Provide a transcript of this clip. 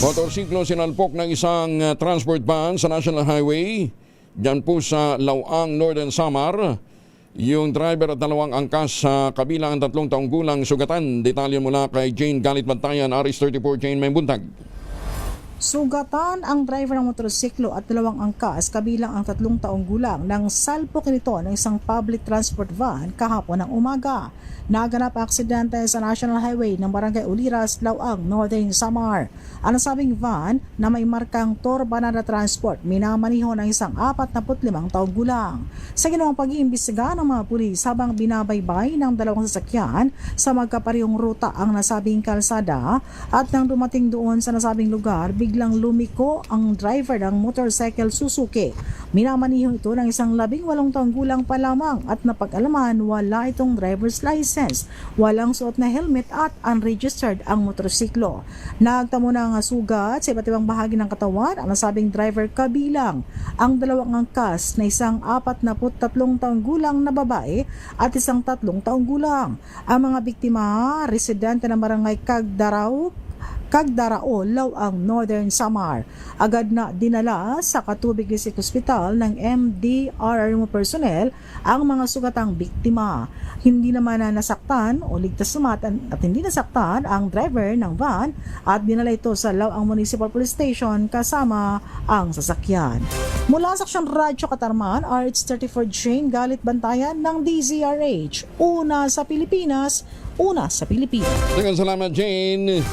Motorsiklo sinalpok ng isang transport van sa National Highway diyan po sa Lawang, Northern Samar. Yung driver at dalawang angkas sa kabilang 3 taong gulang sugatan. Detalye mula kay Jane Galit Bantayan, Aris 34. Jane, may buntag. Sugatan ang driver ng motorsiklo at dalawang angkas kabilang ang 3 taong gulang nang salpok nito ng isang public transport van kahapon ng umaga. Naganap ang aksidente sa National Highway ng Barangay Uliras, Lawang, Northern Samar. Ang nasabing van na may markang Tor Banana Transport minamaniho ng isang 45 taong gulang. Sa ginawang pag-iimbestiga ng mga pulis habang binabaybay ng dalawang sasakyan sa magkaparehong ruta ang nasabing kalsada at nang dumating doon sa nasabing lugar, biglang lumiko ang driver ng motorcycle Suzuki. Minamaniho ito ng isang 18 taong gulang pa lamang at napag-alaman wala itong driver's license, walang suot na helmet at unregistered ang motorsiklo. Nagtamo ng sugat sa iba't ibang bahagi ng katawan ang nasabing driver kabilang ang dalawang angkas na isang 43 taong gulang na babae at isang 3 taong gulang. Ang mga biktima, residente ng barangay Cagdarao, Lawang, Northern Samar. Agad na dinala sa Katubig District Hospital ng MDRRMO personnel ang mga sugatang biktima. Hindi naman na nasaktan o ligtas sumatan at hindi nasaktan ang driver ng van at dinala ito sa Lawang Municipal Police Station kasama ang sasakyan. Mula sa Aksyon Radyo Katarman, RH34 Jane Galit Bantayan ng DZRH. Una sa Pilipinas, una sa Pilipinas. Salamat, Jane.